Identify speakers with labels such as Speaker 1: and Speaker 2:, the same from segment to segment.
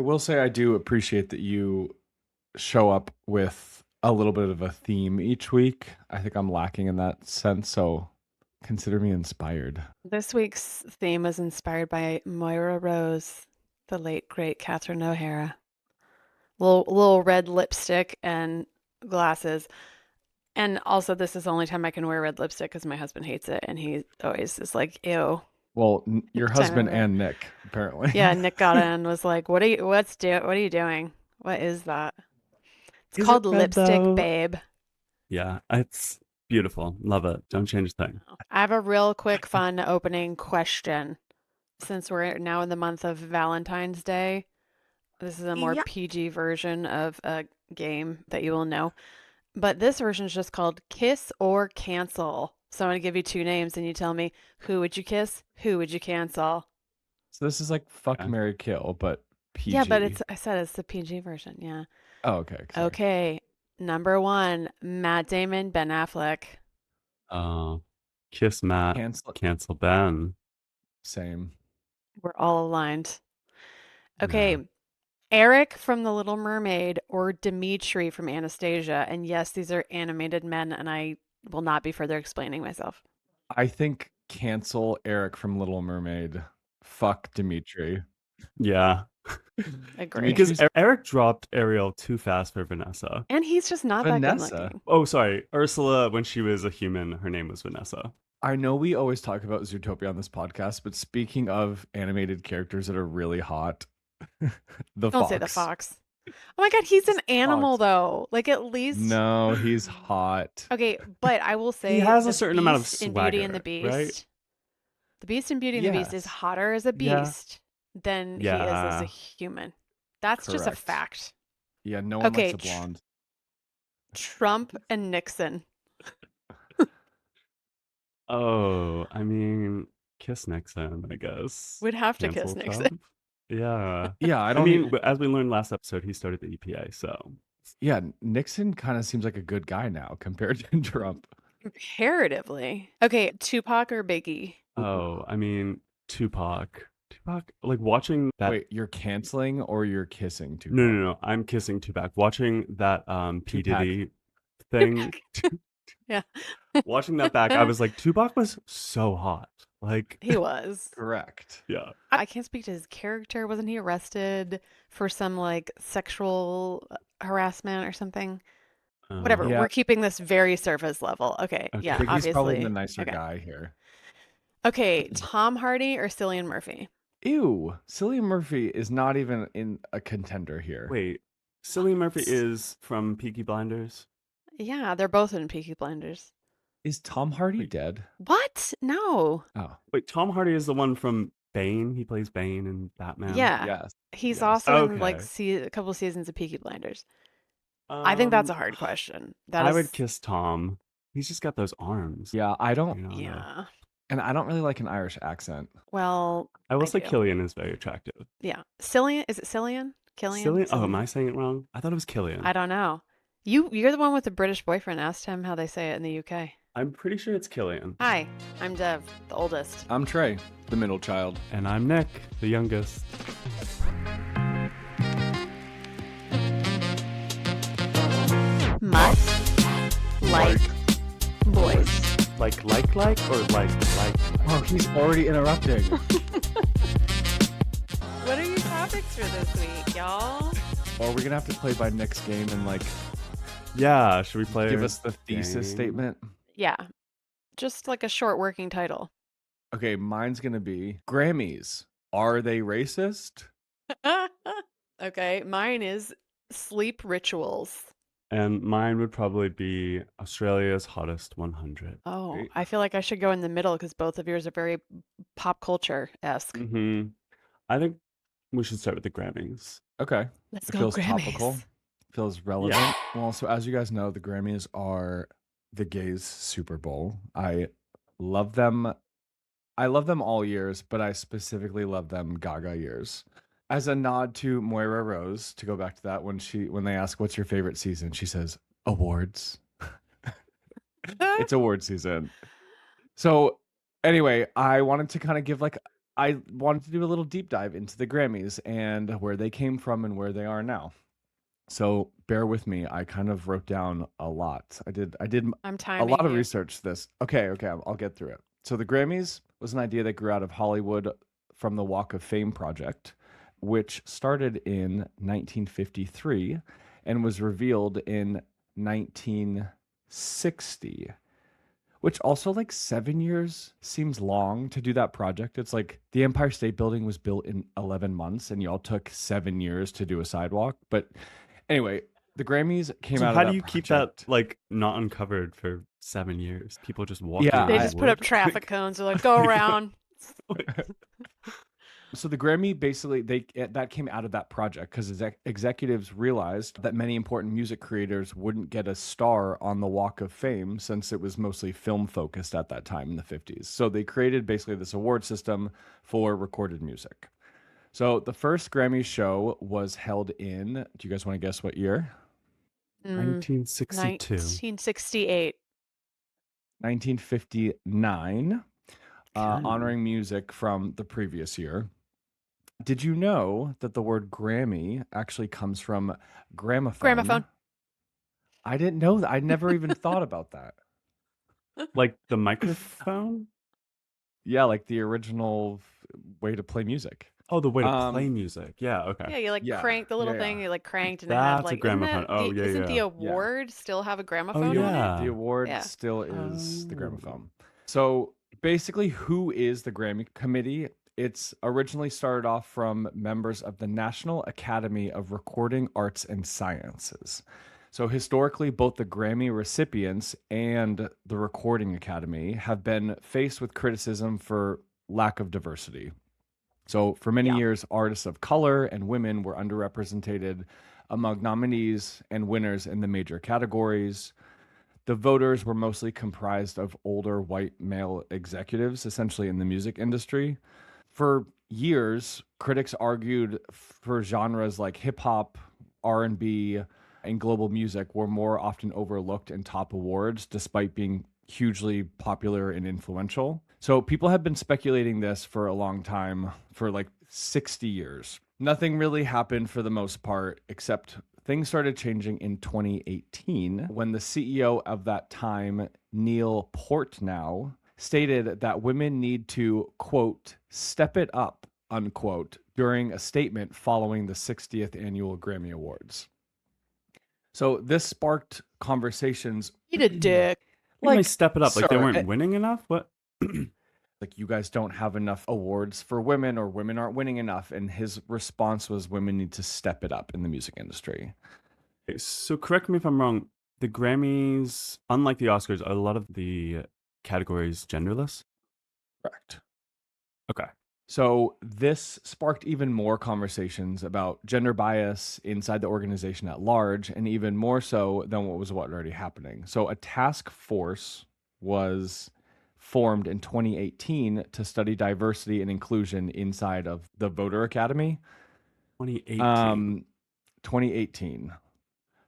Speaker 1: I will say I do appreciate that you show up with a little bit of a theme each week. I think I'm lacking in that sense, so consider me inspired.
Speaker 2: This week's theme was inspired by Moira Rose, the late great Catherine O'Hara. Little red lipstick and glasses. And also, this is the only time I can wear red lipstick because my husband hates it, and he always is like, "Ew."
Speaker 1: Well, your
Speaker 2: Every time I
Speaker 1: husband
Speaker 2: wear it.
Speaker 1: and Nick, apparently.
Speaker 2: Yeah, Nick got in and was like, what are you doing? What is that? It's
Speaker 3: Is it
Speaker 2: called
Speaker 3: red
Speaker 2: Lipstick
Speaker 3: though?
Speaker 2: Babe.
Speaker 3: Yeah, it's beautiful. Love it. Don't change a thing.
Speaker 2: I have a real quick, fun opening question. Since we're now in the month of Valentine's Day, this is a more
Speaker 4: Yeah.
Speaker 2: PG version of a game that you will know. But this version is just called Kiss or Cancel. So I'm going to give you two names and you tell me who would you kiss, who would you cancel?
Speaker 1: So this is like fuck,
Speaker 3: Okay.
Speaker 1: marry, kill, but
Speaker 2: Yeah, but
Speaker 1: PG.
Speaker 2: I said it's the PG version. Yeah.
Speaker 1: Oh, okay. Sorry.
Speaker 2: Okay. Number one, Matt Damon, Ben Affleck.
Speaker 3: Uh, Kiss Matt,
Speaker 1: Cancel.
Speaker 3: cancel Ben.
Speaker 1: Same.
Speaker 2: We're all aligned.
Speaker 3: Yeah.
Speaker 2: Okay. Eric from The Little Mermaid or Dimitri from Anastasia. And yes, these are animated men, and I will not be further explaining myself.
Speaker 1: I think cancel Eric from Little Mermaid. Fuck Dimitri.
Speaker 3: Yeah.
Speaker 2: Agree.
Speaker 3: Because
Speaker 1: Dimitri's
Speaker 3: Eric dropped Ariel too fast for Vanessa.
Speaker 2: And he's just not that good
Speaker 1: Vanessa.
Speaker 2: looking.
Speaker 3: Oh, sorry. Ursula, when she was a human, her name was Vanessa.
Speaker 1: I know we always talk about Zootopia on this podcast, but speaking of animated characters that are really hot, the
Speaker 2: Don't
Speaker 1: fox.
Speaker 2: say the fox. Oh my God, he's an
Speaker 1: It's
Speaker 2: animal
Speaker 1: fox.
Speaker 2: though. Like at least.
Speaker 1: No, he's hot.
Speaker 2: Okay, but I will say
Speaker 3: He has
Speaker 2: the
Speaker 3: a certain amount of
Speaker 2: Beast in Beauty and the
Speaker 3: swagger,
Speaker 2: Beast.
Speaker 3: right?
Speaker 2: The Beast in Beauty and the Beast is
Speaker 1: Yes.
Speaker 2: hotter as a
Speaker 3: Yeah.
Speaker 2: beast than he is as a
Speaker 3: Yeah.
Speaker 2: human. That's just a
Speaker 1: Correct.
Speaker 2: fact.
Speaker 1: Yeah, no one
Speaker 2: Okay,
Speaker 1: likes a blonde.
Speaker 2: Trump and Nixon.
Speaker 3: Oh, I mean, kiss Nixon, I guess.
Speaker 2: We'd have to
Speaker 3: Cancel
Speaker 2: kiss Nixon.
Speaker 3: Trump. Yeah.
Speaker 1: Yeah, I
Speaker 3: I
Speaker 1: don't
Speaker 3: mean,
Speaker 1: even,
Speaker 3: as we learned last episode, he started the EPA, so
Speaker 1: yeah, Nixon kind of seems like a good guy now compared to Trump.
Speaker 2: Comparatively. Okay, Tupac or Biggie?
Speaker 3: oh, I mean, Tupac. Tupac, like watching that.
Speaker 1: Wait, you're canceling or you're kissing Tupac?
Speaker 3: No. I'm kissing Tupac. Watching that P.
Speaker 1: Tupac.
Speaker 3: Diddy thing.
Speaker 2: Yeah.
Speaker 3: Watching that back, I was like, Tupac was so hot. Like,
Speaker 2: He was.
Speaker 1: Correct.
Speaker 3: yeah.
Speaker 2: I can't speak to his character. Wasn't he arrested for some like sexual harassment or something? Whatever.
Speaker 1: Yeah.
Speaker 2: We're keeping this very surface level. Okay.
Speaker 3: Okay.
Speaker 2: Yeah,
Speaker 1: Biggie's probably
Speaker 2: obviously.
Speaker 1: the nicer
Speaker 2: Okay.
Speaker 1: guy here.
Speaker 2: Okay, Tom Hardy or Cillian Murphy?
Speaker 1: Ew, Cillian Murphy is not even in a contender here.
Speaker 3: Wait, Cillian Murphy
Speaker 2: What?
Speaker 3: is from Peaky Blinders?
Speaker 2: Yeah, they're both in Peaky Blinders.
Speaker 1: Is Tom Hardy
Speaker 3: Wait.
Speaker 1: dead?
Speaker 2: What? No.
Speaker 1: Oh,
Speaker 3: Wait, Tom Hardy is the one from Bane. He plays Bane in Batman.
Speaker 2: Yeah.
Speaker 1: yes.
Speaker 2: He's
Speaker 1: Yes.
Speaker 2: also in like
Speaker 3: Okay.
Speaker 2: a couple seasons of Peaky Blinders. I think that's a hard question. That
Speaker 3: I
Speaker 2: is,
Speaker 3: would kiss Tom. He's just got those arms.
Speaker 1: Yeah, I don't,
Speaker 3: You know,
Speaker 2: yeah.
Speaker 1: and I don't really like an Irish accent.
Speaker 2: Well,
Speaker 3: I will
Speaker 2: I
Speaker 3: say
Speaker 2: do.
Speaker 3: Killian is very attractive.
Speaker 2: Yeah. Cillian, is it Cillian? Killian?
Speaker 3: Cillian? Oh, am
Speaker 2: Cillian?
Speaker 3: I saying it wrong? I thought it was Killian.
Speaker 2: I don't know. You're the one with the British boyfriend. Asked him how they say it in the UK.
Speaker 3: I'm pretty sure it's Killian.
Speaker 2: Hi, I'm Dev, the oldest.
Speaker 1: I'm Trey, the middle child.
Speaker 3: And I'm Nick, the youngest.
Speaker 2: Must like boys.
Speaker 3: Like or like?
Speaker 1: Oh, he's already interrupting.
Speaker 2: What are your topics for this week, y'all?
Speaker 1: Or are we gonna have to play by Nick's game and like
Speaker 3: Yeah, should we play?
Speaker 1: give us the thesis
Speaker 3: game?
Speaker 1: statement?
Speaker 2: Yeah, just like a short working title.
Speaker 1: Okay, mine's gonna be Grammys. Are they racist?
Speaker 2: Okay, mine is sleep rituals.
Speaker 3: And mine would probably be Australia's Hottest 100.
Speaker 2: Oh,
Speaker 1: Great.
Speaker 2: I feel like I should go in the middle because both of yours are very pop culture-esque.
Speaker 3: Mm-hmm. I think we should start with the Grammys.
Speaker 1: Okay.
Speaker 2: Let's
Speaker 1: It
Speaker 2: go
Speaker 1: feels
Speaker 2: Grammys.
Speaker 1: topical. Feels relevant. Well, so as you guys know, the Grammys are the gays' Super Bowl. I love them. I love them all years, but I specifically love them Gaga years. As a nod to Moira Rose, to go back to that, when they ask what's your favorite season, she says awards. It's award season. So anyway, I wanted to kind of give like I wanted to do a little deep dive into the Grammys and where they came from and where they are now. So bear with me. I kind of wrote down a lot. I did
Speaker 2: I'm
Speaker 1: a lot
Speaker 2: timing
Speaker 1: of
Speaker 2: you.
Speaker 1: research this. Okay, I'll get through it. So the Grammys was an idea that grew out of Hollywood from the Walk of Fame project, which started in 1953 and was revealed in 1960. Which also, like, 7 years seems long to do that project. It's like the Empire State Building was built in 11 months and y'all took 7 years to do a sidewalk. But anyway, the Grammys came
Speaker 3: So
Speaker 1: out of
Speaker 3: how do
Speaker 1: that
Speaker 3: you keep that
Speaker 1: project.
Speaker 3: like not uncovered for 7 years? People just walking
Speaker 1: Yeah,
Speaker 2: They
Speaker 3: around
Speaker 2: just put up
Speaker 3: wood?
Speaker 2: traffic cones. They're like, go around.
Speaker 1: so the Grammy basically that came out of that project because executives realized that many important music creators wouldn't get a star on the Walk of Fame since it was mostly film focused at that time in the 50s. So they created basically this award system for recorded music. So the first Grammy show was held in, do you guys want to guess what year?
Speaker 3: 1962.
Speaker 2: 1968.
Speaker 1: 1959,
Speaker 3: Ooh.
Speaker 1: honoring music from the previous year. Did you know that the word Grammy actually comes from
Speaker 2: Gramophone.
Speaker 1: gramophone? I didn't know that. I never even thought about that.
Speaker 3: Like the microphone?
Speaker 1: Yeah, like the original way to play music.
Speaker 3: Oh, the way to play
Speaker 1: Um,
Speaker 3: music. Yeah, okay.
Speaker 2: Yeah, you like
Speaker 1: yeah,
Speaker 2: crank the little
Speaker 1: yeah,
Speaker 2: thing,
Speaker 1: yeah,
Speaker 2: you like cranked and it had
Speaker 3: That's a
Speaker 2: like isn't
Speaker 3: gramophone.
Speaker 2: that
Speaker 3: Oh,
Speaker 2: the
Speaker 3: yeah,
Speaker 2: isn't the
Speaker 3: yeah.
Speaker 1: yeah.
Speaker 2: award still have a
Speaker 3: Oh,
Speaker 2: gramophone on it?
Speaker 1: The
Speaker 3: yeah.
Speaker 1: award
Speaker 2: Yeah.
Speaker 1: still is the
Speaker 3: Oh.
Speaker 1: gramophone. So basically, who is the Grammy Committee? It's originally started off from members of the National Academy of Recording Arts and Sciences. So historically, both the Grammy recipients and the Recording Academy have been faced with criticism for lack of diversity. So for many
Speaker 2: Yeah.
Speaker 1: years, artists of color and women were underrepresented among nominees and winners in the major categories. The voters were mostly comprised of older white male executives, essentially in the music industry. For years, critics argued for genres like hip hop, R&B, and global music were more often overlooked in top awards despite being hugely popular and influential. So people have been speculating this for a long time, for like 60 years. Nothing really happened for the most part, except things started changing in 2018 when the CEO of that time, Neil Portnow, stated that women need to, quote, step it up, unquote, during a statement following the 60th annual Grammy Awards. So this sparked conversations
Speaker 2: Eat a dick.
Speaker 3: What do you mean
Speaker 1: like,
Speaker 3: step it up? Like they
Speaker 1: sir,
Speaker 3: weren't winning enough? What?
Speaker 1: like you guys don't have enough awards for women or women aren't winning enough. And his response was women need to step it up in the music industry.
Speaker 3: So correct me if I'm wrong. The Grammys, unlike the Oscars, are a lot of the categories genderless?
Speaker 1: Correct.
Speaker 3: Okay.
Speaker 1: So this sparked even more conversations about gender bias inside the organization at large, and even more so than what already happening. So a task force was formed in 2018 to study diversity and inclusion inside of the Voter Academy.
Speaker 3: 2018.
Speaker 1: 2018.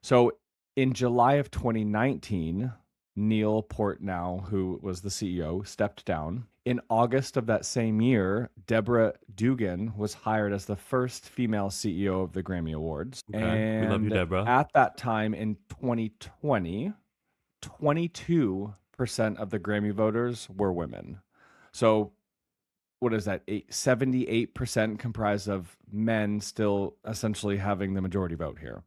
Speaker 1: So in July of 2019, Neil Portnow, who was the CEO, stepped down. In August of that same year, Deborah Dugan was hired as the first female CEO of the Grammy Awards.
Speaker 3: Okay. We love you,
Speaker 1: And
Speaker 3: Deborah.
Speaker 1: at that time in 2020, 22% of the Grammy voters were women. So what is that? 78% comprised of men still essentially having the majority vote here.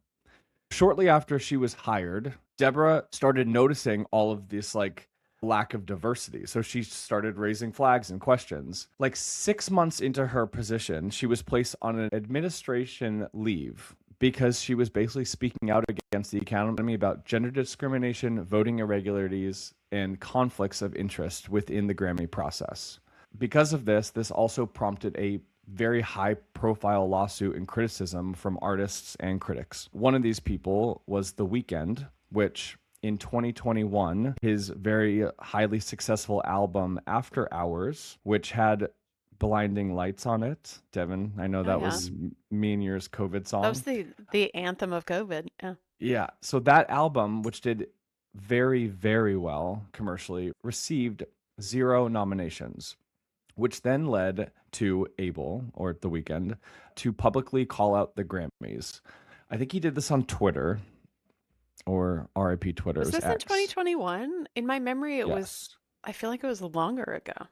Speaker 1: Shortly after she was hired, Deborah started noticing all of this like lack of diversity. So she started raising flags and questions. Like 6 months into her position, she was placed on an administration leave because she was basically speaking out against the Academy about gender discrimination, voting irregularities, and conflicts of interest within the Grammy process. Because of this, this also prompted a very high profile lawsuit and criticism from artists and critics. One of these people was The Weeknd, which in 2021, his very highly successful album After Hours, which had Blinding Lights on it. Devin, I know
Speaker 2: Oh
Speaker 1: that
Speaker 2: yeah.
Speaker 1: was me and yours COVID
Speaker 2: That was
Speaker 1: song.
Speaker 2: the anthem of COVID. Yeah.
Speaker 1: Yeah. So that album, which did very, very well commercially, received 0 nominations. which then led to Abel, or The Weeknd, to publicly call out the Grammys. I think he did this on Twitter, or RIP Twitter, it
Speaker 2: Was
Speaker 1: was
Speaker 2: this in
Speaker 1: X.
Speaker 2: 2021? In my memory, it was,
Speaker 1: Yes.
Speaker 2: I feel like it was longer ago.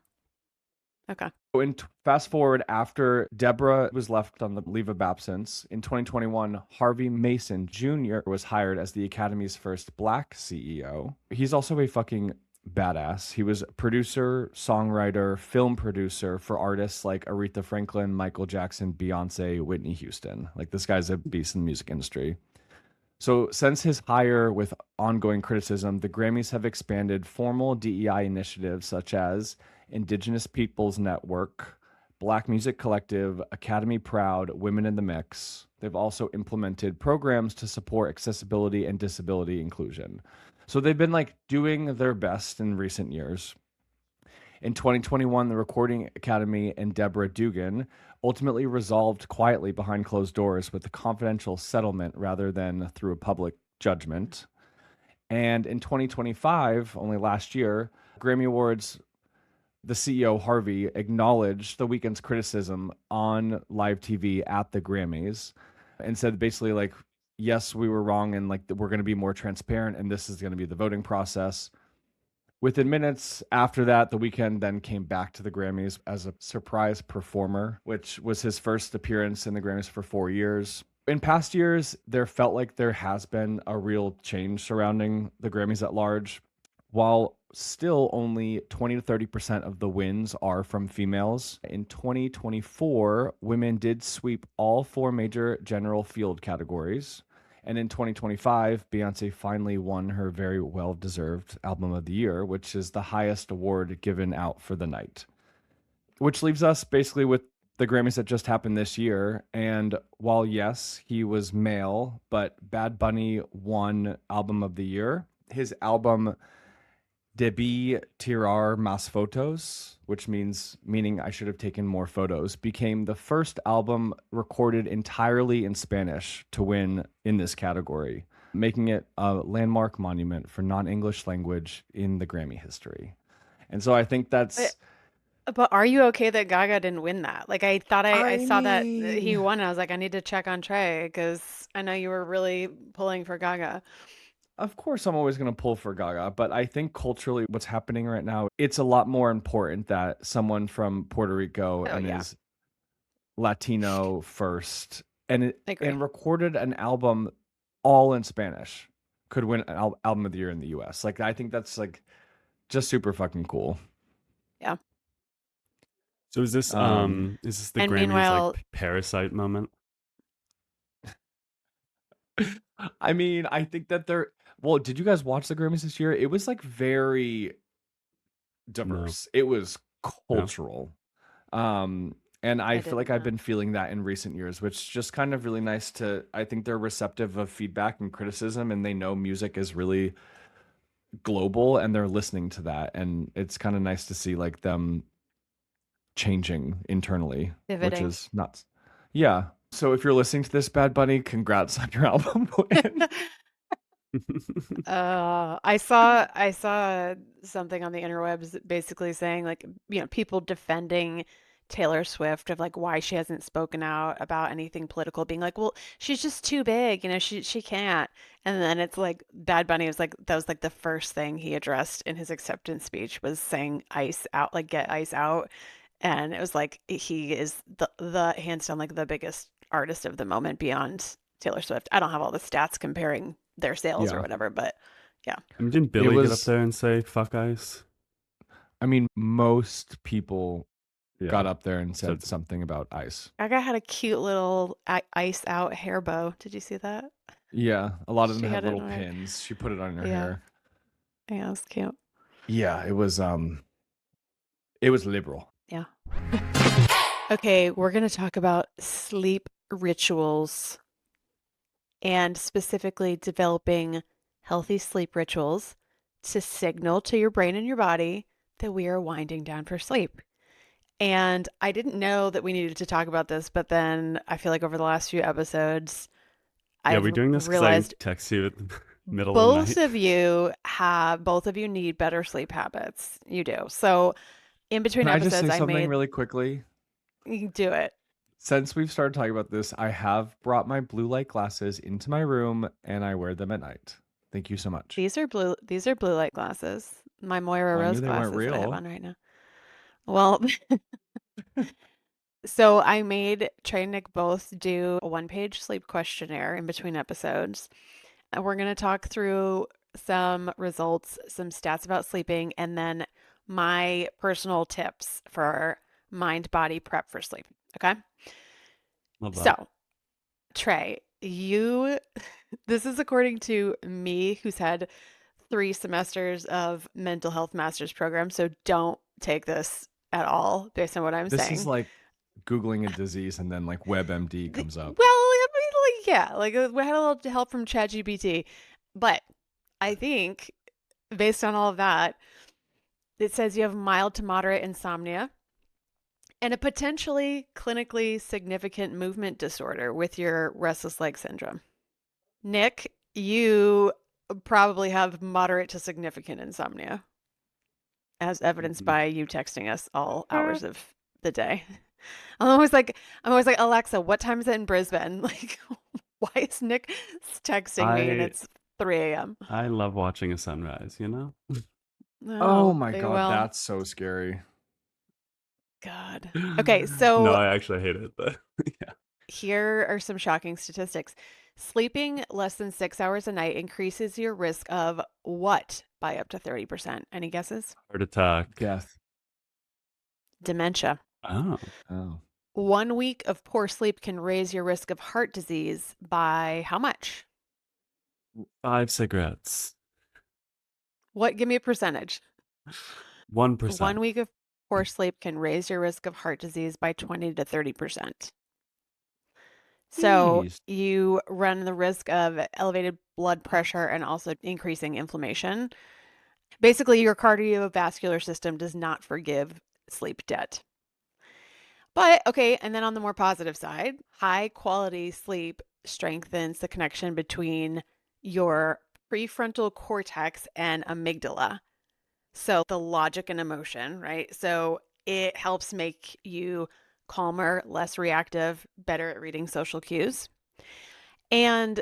Speaker 2: Okay.
Speaker 1: Fast forward after Deborah was left on the leave of absence in 2021, Harvey Mason Jr. was hired as the Academy's first black CEO. He's also a fucking badass. He was producer, songwriter, film producer for artists like Aretha Franklin, Michael Jackson, Beyonce, Whitney Houston. Like, this guy's a beast in the music industry. So, since his hire with ongoing criticism, the Grammys have expanded formal DEI initiatives such as Indigenous Peoples Network, Black Music Collective, Academy Proud, Women in the Mix. They've also implemented programs to support accessibility and disability inclusion. So they've been like doing their best in recent years. In 2021, the Recording Academy and Deborah Dugan ultimately resolved quietly behind closed doors with a confidential settlement rather than through a public judgment. And in 2025, only last year, Grammy Awards, the CEO Harvey acknowledged the Weeknd's criticism on live TV at the Grammys and said basically like, yes, we were wrong, and like we're going to be more transparent, and this is going to be the voting process. Within minutes after that, The Weeknd then came back to the Grammys as a surprise performer, which was his first appearance in the Grammys for 4 years. In past years, there felt like there has been a real change surrounding the Grammys at large. While still only 20 to 30% of the wins are from females, in 2024, women did sweep all four major general field categories. And in 2025, Beyonce finally won her very well-deserved Album of the Year, which is the highest award given out for the night. Which leaves us basically with the Grammys that just happened this year. And while, yes, he was male, but Bad Bunny won Album of the Year. His album Debí tirar más fotos, which meaning I should have taken more photos, became the first album recorded entirely in Spanish to win in this category, making it a landmark monument for non-English language in the Grammy history. And so I think that's
Speaker 2: But are you okay that Gaga didn't win that? Like, I thought I
Speaker 1: I
Speaker 2: saw that he
Speaker 1: mean,
Speaker 2: won, and I was like, I need to check on Trey because I know you were really pulling for Gaga.
Speaker 1: of course I'm always going to pull for Gaga, but I think culturally what's happening right now, it's a lot more important that someone from Puerto Rico
Speaker 2: Oh
Speaker 1: and
Speaker 2: yeah,
Speaker 1: is Latino first, and
Speaker 2: I agree.
Speaker 1: and recorded an album all in Spanish, could win an album of the year in the US. Like, I think that's like just super fucking cool.
Speaker 2: Yeah.
Speaker 3: So
Speaker 1: Um,
Speaker 3: is this the
Speaker 2: And
Speaker 3: Grammys like
Speaker 2: meanwhile,
Speaker 3: Parasite moment?
Speaker 1: I mean, I think that they're well, did you guys watch the Grammys this year? It was like very
Speaker 3: No.
Speaker 1: diverse. It was
Speaker 3: No.
Speaker 1: cultural. And I
Speaker 2: I
Speaker 1: feel like
Speaker 2: didn't
Speaker 1: I've
Speaker 2: know.
Speaker 1: been feeling that in recent years, which is just kind of really nice to I think they're receptive of feedback and criticism, and they know music is really global and they're listening to that, and it's kind of nice to see like them changing internally, which
Speaker 2: Pivoting.
Speaker 1: is nuts. Yeah. So if you're listening to this, Bad Bunny, congrats on your album win.
Speaker 2: I saw something on the interwebs basically saying like, people defending Taylor Swift of like why she hasn't spoken out about anything political, being like, well, she's just too big, she can't. And then it's like Bad Bunny was like that was like the first thing he addressed in his acceptance speech was saying ice out, like get ice out. And it was like he is the hands down like the biggest artist of the moment beyond Taylor Swift. I don't have all the stats comparing their sales or
Speaker 1: Yeah.
Speaker 2: whatever, but yeah.
Speaker 3: I mean, didn't
Speaker 1: It
Speaker 3: Billy get up
Speaker 1: was
Speaker 3: there and say "fuck ice"?
Speaker 1: I mean, most people got
Speaker 3: Yeah.
Speaker 1: up there and
Speaker 3: So
Speaker 1: said something about ice.
Speaker 2: Gaga had a cute little ice out hair bow. Did you see that?
Speaker 1: Yeah, a lot of them
Speaker 2: She
Speaker 1: had
Speaker 2: had it
Speaker 1: little
Speaker 2: on her.
Speaker 1: pins. She put it on her
Speaker 2: Yeah.
Speaker 1: hair.
Speaker 2: Yeah, it was cute.
Speaker 1: Yeah, it was liberal.
Speaker 2: Yeah. Okay, we're going to talk about sleep rituals and specifically developing healthy sleep rituals to signal to your brain and your body that we are winding down for sleep. And I didn't know that we needed to talk about this, but then I feel like over the last few episodes,
Speaker 3: yeah,
Speaker 2: I've
Speaker 3: we're doing this because I
Speaker 2: realized
Speaker 3: text you at the middle of the night.
Speaker 2: both of you need better sleep habits. You do. So in between
Speaker 1: Can I just say
Speaker 2: episodes, I
Speaker 1: something
Speaker 2: made
Speaker 1: really quickly?
Speaker 2: you can do it.
Speaker 1: Since we've started talking about this, I have brought my blue light glasses into my room and I wear them at night. Thank you so much.
Speaker 2: These are blue light glasses. My Moira
Speaker 1: Well, I
Speaker 2: Rose
Speaker 1: knew they weren't
Speaker 2: glasses that I have
Speaker 1: real.
Speaker 2: on right now. Well, so I made Trey and Nick both do a one-page sleep questionnaire in between episodes. And we're going to talk through some results, some stats about sleeping, and then my personal tips for mind body prep for sleep. Okay.
Speaker 3: Love that.
Speaker 2: So, Trey, this is according to me, who's had 3 semesters of mental health master's program. So don't take this at all based on what I'm
Speaker 1: This is
Speaker 2: saying.
Speaker 1: like Googling a disease and then like WebMD comes
Speaker 2: Well,
Speaker 1: up.
Speaker 2: I mean, like, yeah, like we had a little help from ChatGPT, but I think based on all of that, it says you have mild to moderate insomnia and a potentially clinically significant movement disorder with your restless leg syndrome. Nick, you probably have moderate to significant insomnia, as evidenced by you texting us all hours of the day. I'm always like, Alexa, what time is it in Brisbane? Like, why is Nick texting me and
Speaker 3: I
Speaker 2: it's 3 a.m.?
Speaker 3: I love watching a sunrise, you know?
Speaker 1: Oh
Speaker 2: Oh,
Speaker 1: my God,
Speaker 2: well,
Speaker 1: that's so scary.
Speaker 2: God. Okay,
Speaker 3: No,
Speaker 2: so
Speaker 3: I actually hate it, but yeah.
Speaker 2: here are some shocking statistics. Sleeping less than 6 hours a night increases your risk of what by up to 30%? Any guesses?
Speaker 3: Heart attack.
Speaker 1: Death.
Speaker 2: Dementia.
Speaker 3: Oh.
Speaker 1: Oh.
Speaker 2: 1 week of poor sleep can raise your risk of heart disease by how much?
Speaker 3: 5 cigarettes.
Speaker 2: What? Give me a percentage. 1
Speaker 3: 1%.
Speaker 2: week of poor sleep can raise your risk of heart disease by 20 to 30%. So
Speaker 1: Jeez.
Speaker 2: you run the risk of elevated blood pressure and also increasing inflammation. Basically, your cardiovascular system does not forgive sleep debt. But okay, and then on the more positive side, high quality sleep strengthens the connection between your prefrontal cortex and amygdala. So the logic and emotion, right? So it helps make you calmer, less reactive, better at reading social cues. And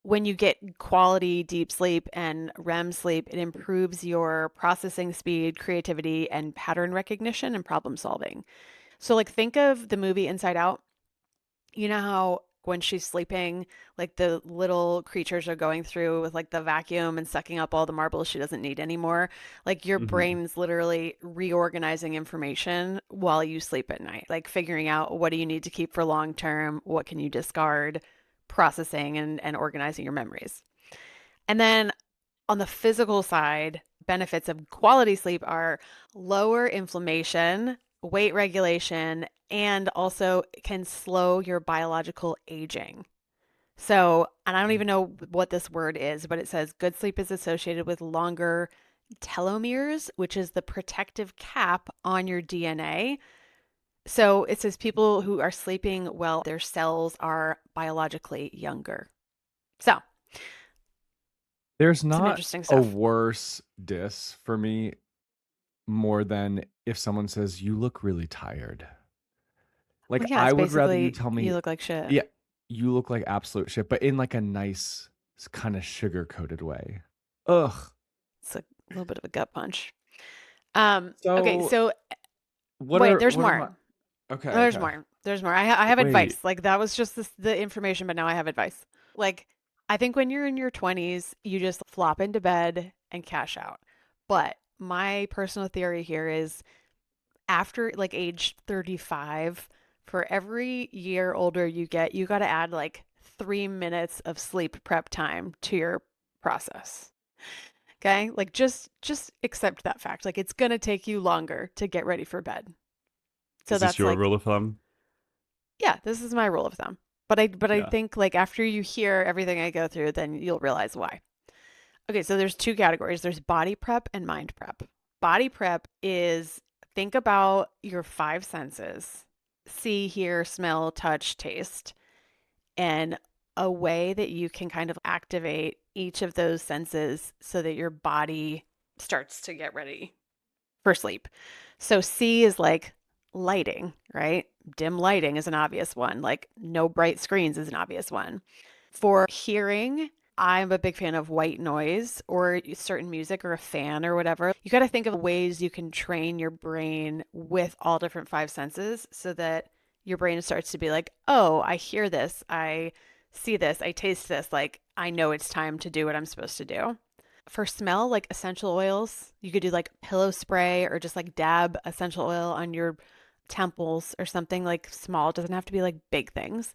Speaker 2: when you get quality deep sleep and REM sleep, it improves your processing speed, creativity, and pattern recognition and problem solving. So, like, think of the movie Inside Out. You know how when she's sleeping, like the little creatures are going through with like the vacuum and sucking up all the marbles she doesn't need anymore. Like your
Speaker 3: Mhm.
Speaker 2: brain's literally reorganizing information while you sleep at night, like figuring out what do you need to keep for long term, what can you discard, processing and organizing your memories. And then on the physical side, benefits of quality sleep are lower inflammation, weight regulation, and also can slow your biological aging. So, and I don't even know what this word is, but it says good sleep is associated with longer telomeres, which is the protective cap on your DNA. So it says people who are sleeping well, their cells are biologically younger. So,
Speaker 1: There's
Speaker 2: some
Speaker 1: not
Speaker 2: interesting
Speaker 1: a
Speaker 2: stuff.
Speaker 1: worse diss for me more than if someone says, "You look really tired." Like,
Speaker 2: Well, yeah,
Speaker 1: I
Speaker 2: it's
Speaker 1: would rather you
Speaker 2: basically
Speaker 1: tell
Speaker 2: you
Speaker 1: me,
Speaker 2: look like shit.
Speaker 1: "Yeah, you look like absolute shit," but in like a nice, kind of sugar-coated way. Ugh.
Speaker 2: It's a little bit of a gut punch. Okay,
Speaker 1: So,
Speaker 2: so wait, there's
Speaker 1: what are my
Speaker 2: more.
Speaker 1: okay,
Speaker 2: There's
Speaker 1: okay.
Speaker 2: more. There's more. I have
Speaker 3: Wait.
Speaker 2: advice. Like that was just the information, but now I have advice. Like I think when you're in your 20s, you just flop into bed and cash out. But my personal theory here is after like age 35, for every year older you get, you got to add like 3 minutes of sleep prep time to your process. Okay? Like just accept that fact. Like it's going to take you longer to get ready for bed. So
Speaker 3: Is this
Speaker 2: that's
Speaker 3: your
Speaker 2: like
Speaker 3: rule of thumb?
Speaker 2: yeah, this is my rule of thumb. But I
Speaker 3: Yeah.
Speaker 2: think like after you hear everything I go through, then you'll realize why. Okay, so there's 2 categories. There's body prep and mind prep. Body prep is think about your 5 senses. See, hear, smell, touch, taste, and a way that you can kind of activate each of those senses so that your body starts to get ready for sleep. So C is like lighting, right? Dim lighting is an obvious one. Like no bright screens is an obvious one. For hearing, I'm a big fan of white noise or certain music or a fan or whatever. You got to think of ways you can train your brain with all different five senses so that your brain starts to be like, oh, I hear this, I see this, I taste this. Like, I know it's time to do what I'm supposed to do. For smell, like essential oils, you could do like pillow spray or just like dab essential oil on your temples or something like small. It doesn't have to be like big things.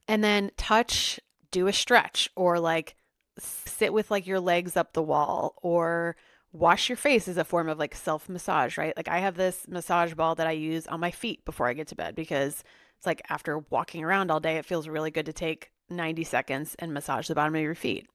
Speaker 2: And then touch, do a stretch or like sit with like your legs up the wall or wash your face as a form of like self massage, right? Like I have this massage ball that I use on my feet before I get to bed because it's like after walking around all day, it feels really good to take 90 seconds and massage the bottom of your feet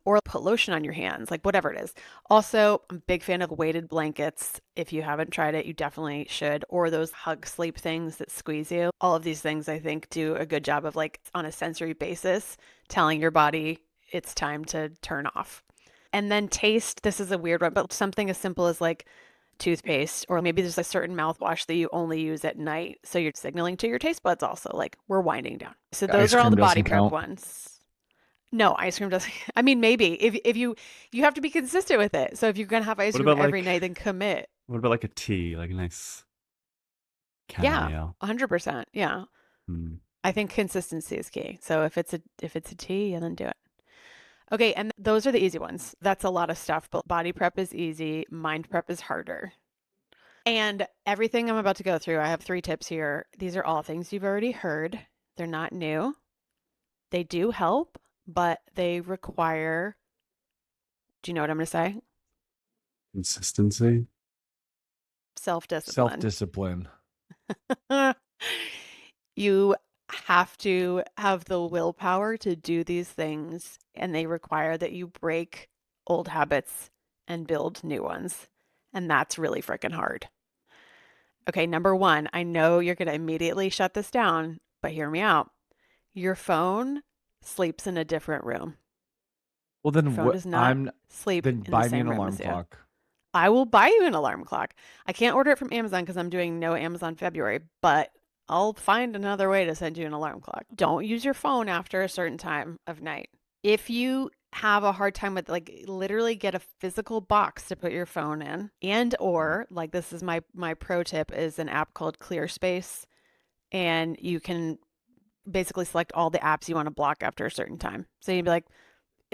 Speaker 2: or put lotion on your hands, like whatever it is. Also, I'm a big fan of weighted blankets. If you haven't tried it, you definitely should. Or those hug sleep things that squeeze you. All of these things, I think, do a good job of like on a sensory basis, telling your body it's time to turn off. And then taste, this is a weird one, but something as simple as like toothpaste, or maybe there's a certain mouthwash that you only use at night. So you're signaling to your taste buds also, like we're winding down. So those
Speaker 1: Ice
Speaker 2: are all
Speaker 1: cream
Speaker 2: the body
Speaker 1: doesn't
Speaker 2: prep
Speaker 1: count.
Speaker 2: ones. No, ice cream doesn't. I mean, maybe if you have to be consistent with it. So if you're gonna have ice
Speaker 3: What
Speaker 2: cream
Speaker 3: about
Speaker 2: every
Speaker 3: like
Speaker 2: night, then commit.
Speaker 3: what about like a tea, like a nice
Speaker 2: Yeah,
Speaker 3: chamomile?
Speaker 2: 100%. Yeah,
Speaker 3: Hmm.
Speaker 2: I think consistency is key. So if it's a tea, yeah, then do it. Okay, and those are the easy ones. That's a lot of stuff, but body prep is easy. Mind prep is harder. And everything I'm about to go through, I have 3 tips here. These are all things you've already heard. They're not new. They do help, but they require. Do you know what I'm going to say?
Speaker 3: Consistency.
Speaker 1: Self
Speaker 2: Self-discipline.
Speaker 1: discipline.
Speaker 2: You have to have the willpower to do these things, and they require that you break old habits and build new ones. And that's really freaking hard. Okay, number one, I know you're going to immediately shut this down, but hear me out. Your phone sleeps in a different room.
Speaker 1: Well,
Speaker 2: Your
Speaker 1: then
Speaker 2: phone
Speaker 1: what?
Speaker 2: does not sleep
Speaker 1: Then
Speaker 2: in the
Speaker 1: buy me an
Speaker 2: same room
Speaker 1: alarm
Speaker 2: as you.
Speaker 1: clock.
Speaker 2: I will buy you an alarm clock. I can't order it from Amazon because I'm doing no Amazon February, but I'll find another way to send you an alarm clock. Don't use your phone after a certain time of night. If you have a hard time with like literally get a physical box to put your phone in and or like this is my pro tip is an app called ClearSpace and you can basically select all the apps you want to block after a certain time. So you'd be like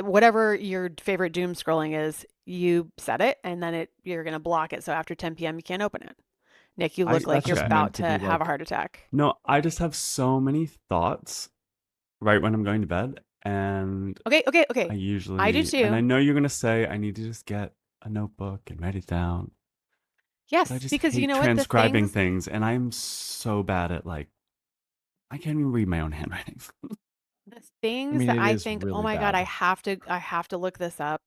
Speaker 2: whatever your favorite doom scrolling is, you set it and then you're going to block it. So after 10 p.m., you can't open it. Nick, you look like
Speaker 1: That's
Speaker 2: you're
Speaker 1: just
Speaker 3: Okay.
Speaker 2: about
Speaker 1: meant to
Speaker 2: to
Speaker 1: be
Speaker 2: have a
Speaker 1: like,
Speaker 2: heart attack.
Speaker 3: No, I just have so many thoughts right when I'm going to bed, and
Speaker 2: Okay, okay,
Speaker 3: I
Speaker 2: okay. I do
Speaker 3: usually, and I
Speaker 2: too.
Speaker 3: know you're gonna say I need to just get a notebook and write it down, but I
Speaker 2: Yes,
Speaker 3: just
Speaker 2: because you
Speaker 3: hate
Speaker 2: know what? The
Speaker 3: transcribing
Speaker 2: things,
Speaker 3: things, and I'm so bad at like I can't even read my own handwriting.
Speaker 2: the
Speaker 1: I
Speaker 2: things
Speaker 1: mean,
Speaker 2: that
Speaker 1: it
Speaker 2: I
Speaker 1: is
Speaker 2: think, oh
Speaker 1: really
Speaker 2: my God,
Speaker 1: bad.
Speaker 2: I have to look this up.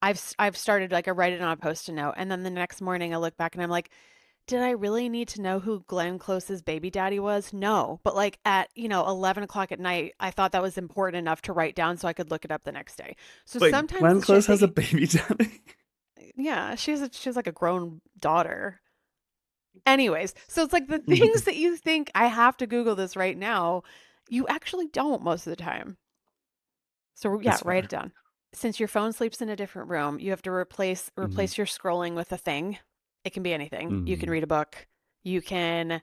Speaker 2: I've started like I write it on a post-it note, and then the next morning I look back and I'm like, did I really need to know who Glenn Close's baby daddy was? No. But like at, 11 o'clock at night, I thought that was important enough to write down so I could look it up the next day. So
Speaker 3: Wait,
Speaker 2: sometimes
Speaker 3: Glenn
Speaker 2: the shit
Speaker 3: Close
Speaker 2: that
Speaker 3: has a baby daddy?
Speaker 2: yeah, she's like a grown daughter. Anyways, so it's like the things that you think I have to Google this right now, you actually don't most of the time. So yeah,
Speaker 3: It's
Speaker 2: write
Speaker 3: fair.
Speaker 2: it down. Since your phone sleeps in a different room, you have to replace
Speaker 3: Hmm.
Speaker 2: replace your scrolling with a thing. It can be anything. You can
Speaker 3: Hmm.
Speaker 2: read a book. You can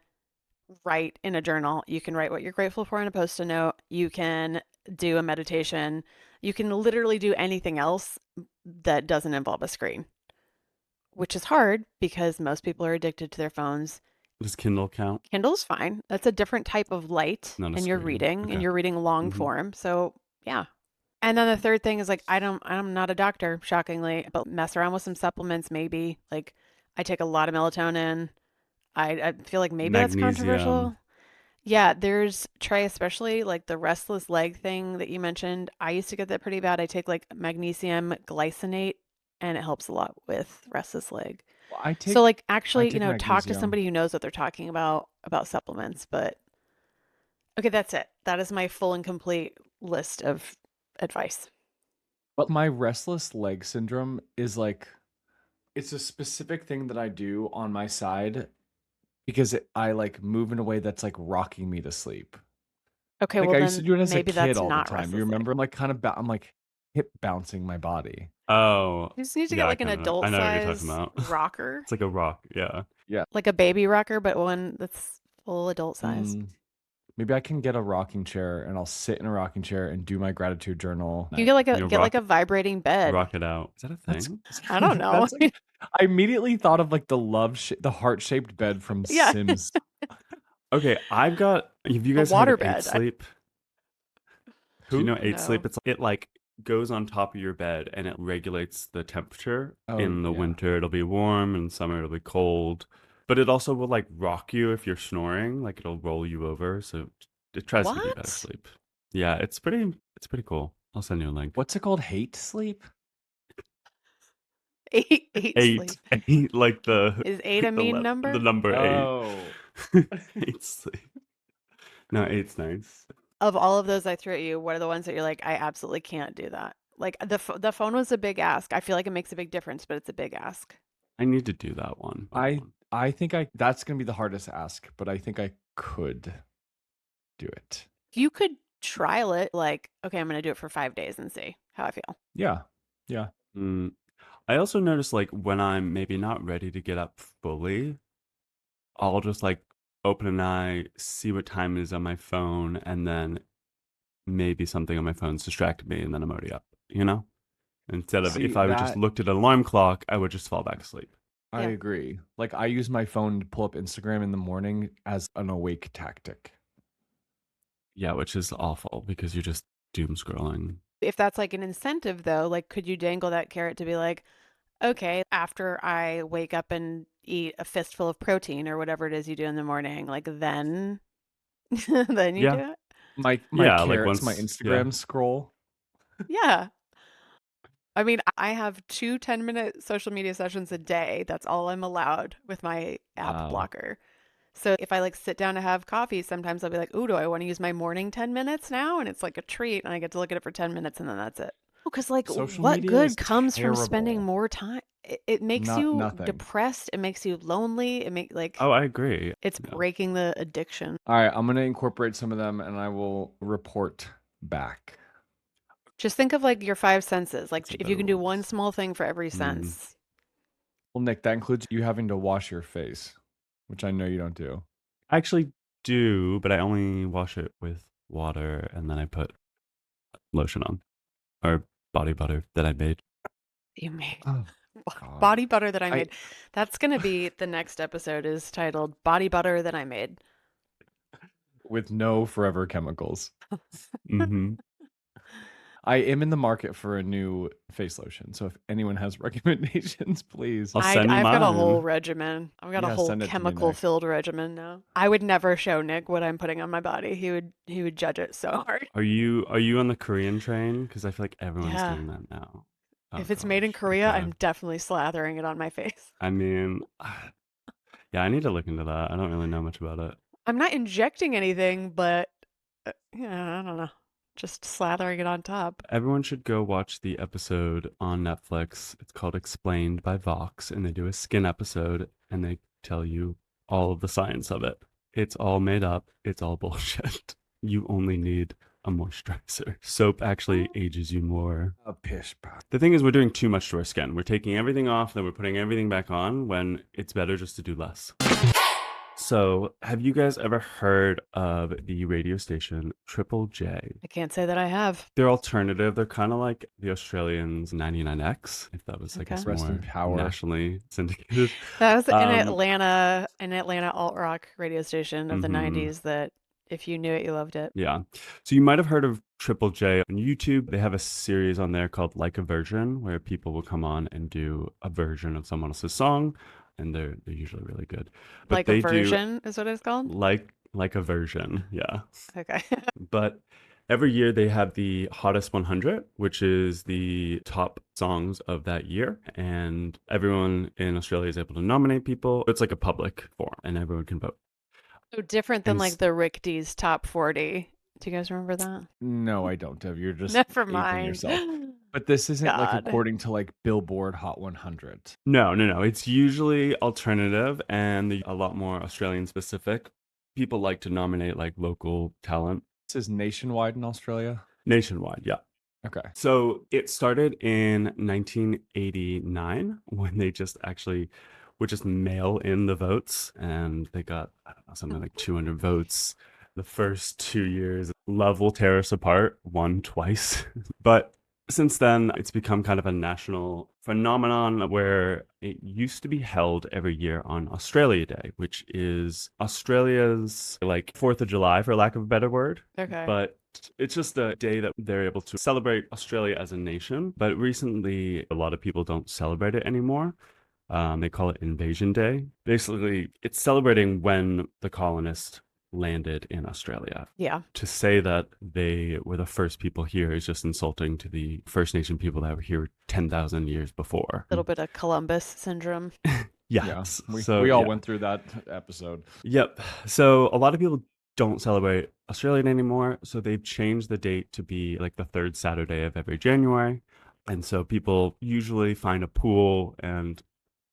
Speaker 2: write in a journal. You can write what you're grateful for in a post-it note. You can do a meditation. You can literally do anything else that doesn't involve a screen, which is hard because most people are addicted to their phones.
Speaker 3: Does Kindle count?
Speaker 2: Kindle's fine. That's a different type of light
Speaker 3: Not a
Speaker 2: and you're
Speaker 3: screen.
Speaker 2: reading and
Speaker 3: Okay.
Speaker 2: you're reading long
Speaker 3: Hmm.
Speaker 2: form. So, yeah. And then the third thing is like I'm not a doctor, shockingly, but mess around with some supplements maybe. Like I take a lot of melatonin. I feel like maybe that's
Speaker 3: Magnesium.
Speaker 2: controversial. Yeah, there's Trey, especially like the restless leg thing that you mentioned. I used to get that pretty bad. I take like magnesium glycinate and it helps a lot with restless leg.
Speaker 1: Well,
Speaker 2: So like
Speaker 1: I
Speaker 2: actually,
Speaker 1: take
Speaker 2: talk to
Speaker 1: magnesium.
Speaker 2: somebody who knows what they're talking about supplements, but okay, that's it. That is my full and complete list of advice.
Speaker 1: But my restless leg syndrome is like It's a specific thing that I do on my side because I like move in a way that's like rocking me to sleep.
Speaker 2: Okay,
Speaker 1: Like
Speaker 2: well
Speaker 1: I used to
Speaker 2: then
Speaker 1: do it as a
Speaker 2: maybe
Speaker 1: kid
Speaker 2: that's
Speaker 1: all the
Speaker 2: not
Speaker 1: time. You
Speaker 2: restless leg.
Speaker 1: remember? I'm like kind of I'm like hip bouncing my body.
Speaker 3: Oh,
Speaker 2: You just need to get
Speaker 3: yeah, I
Speaker 2: like an
Speaker 3: kind of know. I
Speaker 2: adult
Speaker 3: know what you're talking
Speaker 2: size
Speaker 3: about.
Speaker 2: rocker,
Speaker 3: It's like a rock. Yeah.
Speaker 1: Yeah.
Speaker 2: like a baby rocker, but one that's full adult size.
Speaker 1: Mm, maybe I can get a rocking chair and I'll sit in a rocking chair and do my gratitude journal.
Speaker 2: You get like a
Speaker 3: You know,
Speaker 2: get like a vibrating bed.
Speaker 3: rock it out. Is that a
Speaker 1: That's
Speaker 3: thing?
Speaker 2: I don't know.
Speaker 1: that's like I immediately thought of like the heart-shaped bed from
Speaker 2: Yeah,
Speaker 1: Sims.
Speaker 3: Okay, have you
Speaker 2: a
Speaker 3: guys heard
Speaker 2: water
Speaker 3: of Eight
Speaker 2: bed.
Speaker 3: Sleep? Do you
Speaker 1: Who?
Speaker 3: know Eight Sleep?
Speaker 2: No.
Speaker 3: It like goes on top of your bed and it regulates the temperature.
Speaker 1: Oh
Speaker 3: In the
Speaker 1: yeah.
Speaker 3: winter, it'll be warm, in summer, it'll be cold. But it also will like rock you if you're snoring, like it'll roll you over. So it tries to give you better
Speaker 2: What?
Speaker 3: sleep. Yeah, it's pretty cool. I'll send you a link.
Speaker 1: What's it called? Hate sleep?
Speaker 2: Eight
Speaker 3: Eight,
Speaker 2: sleep.
Speaker 3: eight, like
Speaker 2: Is eight a mean
Speaker 3: the
Speaker 2: number?
Speaker 3: number eight.
Speaker 1: Oh.
Speaker 3: Eight sleep. No, eight's nice.
Speaker 2: Of all of those I threw at you, what are the ones that you're like, I absolutely can't do that? Like the phone was a big ask. I feel like it makes a big difference, but it's a big ask.
Speaker 3: I need to do that one.
Speaker 1: I think that's gonna be the hardest ask, but I think I could do it.
Speaker 2: You could trial it, like, okay, I'm gonna do it for 5 days and see how I feel.
Speaker 1: Yeah. Yeah.
Speaker 3: Mm. I also notice like when I'm maybe not ready to get up fully, I'll just like open an eye, see what time it is on my phone, and then maybe something on my phone's distracted me, and then I'm already up. You know, instead of
Speaker 1: See,
Speaker 3: if I would just looked at an alarm clock, I would just fall back asleep.
Speaker 1: I
Speaker 2: Yeah.
Speaker 1: agree. Like I use my phone to pull up Instagram in the morning as an awake tactic.
Speaker 3: Yeah, which is awful because you're just doom scrolling.
Speaker 2: If that's like an incentive though, like could you dangle that carrot to be like, okay, after I wake up and eat a fistful of protein or whatever it is you do in the morning, like then then you do
Speaker 3: Yeah,
Speaker 2: it?
Speaker 1: My
Speaker 3: yeah, like
Speaker 1: carrots, my
Speaker 3: once, yeah.
Speaker 1: Instagram scroll.
Speaker 2: Yeah. I mean, I have 2 10-minute social media sessions a day. That's all I'm allowed with my app
Speaker 3: Wow.
Speaker 2: blocker. So if I like sit down to have coffee, sometimes I'll be like, "Ooh, do I want to use my morning 10 minutes now?" And it's like a treat, and I get to look at it for 10 minutes, and then that's it. Because like,
Speaker 1: Social
Speaker 2: what
Speaker 1: media
Speaker 2: good
Speaker 1: is
Speaker 2: comes from spending
Speaker 1: terrible.
Speaker 2: more time? It makes
Speaker 1: Not
Speaker 2: you
Speaker 1: nothing.
Speaker 2: depressed. It makes you lonely. It make like
Speaker 3: Oh, I agree.
Speaker 2: it's
Speaker 3: Yeah.
Speaker 2: breaking the addiction.
Speaker 1: All right, I'm gonna incorporate some of them and I will report back.
Speaker 2: Just think of like your 5 senses. Like
Speaker 3: That's a
Speaker 2: if you
Speaker 3: better
Speaker 2: can do one
Speaker 3: ones.
Speaker 2: small thing for every
Speaker 3: Mm.
Speaker 2: sense.
Speaker 1: Well, Nick, that includes you having to wash your face, which I know you don't do.
Speaker 3: I actually do, but I only wash it with water and then I put lotion on or body butter that I made.
Speaker 2: You made
Speaker 1: Oh, God.
Speaker 2: body butter that I
Speaker 1: I
Speaker 2: made. That's gonna be the next episode is titled Body Butter That I Made.
Speaker 1: with no forever chemicals.
Speaker 3: Mm-hmm.
Speaker 1: I am in the market for a new face lotion, so if anyone has recommendations, please.
Speaker 3: I'll send you
Speaker 2: I've got a whole
Speaker 3: mine.
Speaker 2: regimen. I've got a
Speaker 1: Yeah,
Speaker 2: whole
Speaker 1: send it to me, Nick.
Speaker 2: chemical-filled regimen now. I would never show Nick what I'm putting on my body. He would judge it so hard.
Speaker 3: Are you on the Korean train? Because I feel like everyone's
Speaker 2: Yeah.
Speaker 3: doing that now.
Speaker 2: If it's made in
Speaker 3: gosh,
Speaker 2: Korea,
Speaker 3: okay.
Speaker 2: I'm definitely slathering it on my face.
Speaker 3: I mean, yeah, I need to look into that. I don't really know much about it.
Speaker 2: I'm not injecting anything, but yeah, I don't know. Just slathering it on top.
Speaker 3: Everyone should go watch the episode on Netflix. It's called Explained by Vox, and they do a skin episode, and they tell you all of the science of it. It's all made up. It's all bullshit. You only need a moisturizer. Soap actually ages you more.
Speaker 1: A pish pot.
Speaker 3: The thing is, we're doing too much to our skin. We're taking everything off, then we're putting everything back on when it's better just to do less. So, have you guys ever heard of the radio station Triple J?
Speaker 2: I can't say that I have.
Speaker 3: They're alternative. They're kind of like the Australians 99X, if that was, I
Speaker 2: Okay.
Speaker 3: guess,
Speaker 1: Rest in
Speaker 3: more
Speaker 1: power.
Speaker 3: nationally syndicated.
Speaker 2: That was
Speaker 3: Um,
Speaker 2: an Atlanta alt rock radio station of the
Speaker 3: Mhm.
Speaker 2: 90s that if you knew it, you loved it.
Speaker 3: Yeah. So you might have heard of Triple J on YouTube. They have a series on there called Like a Version, where people will come on and do a version of someone else's song, and they're usually really good. But
Speaker 2: Like
Speaker 3: they
Speaker 2: a version is what it's
Speaker 3: do
Speaker 2: called?
Speaker 3: like a version, yeah.
Speaker 2: Okay.
Speaker 3: But every year they have the Hottest 100, which is the top songs of that year. And everyone in Australia is able to nominate people. It's like a public forum and everyone can vote.
Speaker 2: So different than
Speaker 3: And
Speaker 2: like the Rick D's top 40. Do you guys remember that?
Speaker 1: No, I don't, Dev. You're just
Speaker 2: Never
Speaker 1: aping
Speaker 2: mind.
Speaker 1: yourself. But this isn't like
Speaker 2: God.
Speaker 1: according to like Billboard Hot 100.
Speaker 3: No, no, no. It's usually alternative and a lot more Australian specific. People like to nominate like local talent.
Speaker 1: This is nationwide in Australia.
Speaker 3: Nationwide, yeah.
Speaker 1: Okay.
Speaker 3: So it started in 1989 when they just actually would just mail in the votes, and they got, I don't know, something like 200 votes. The first 2 years, Love Will Tear Us Apart won twice. But since then, it's become kind of a national phenomenon where it used to be held every year on Australia Day, which is Australia's like 4th of July, for lack of a better word.
Speaker 2: Okay.
Speaker 3: But it's just a day that they're able to celebrate Australia as a nation. But recently, a lot of people don't celebrate it anymore. They call it Invasion Day. Basically, it's celebrating when the colonists landed in Australia.
Speaker 2: Yeah.
Speaker 3: To say that they were the first people here is just insulting to the First Nation people that were here 10,000 years before.
Speaker 2: A little bit of Columbus syndrome.
Speaker 1: Yeah.
Speaker 3: Yes.
Speaker 1: We all went through that episode.
Speaker 3: Yep. So a lot of people don't celebrate Australian anymore. So they've changed the date to be like the third Saturday of every January. And so people usually find a pool and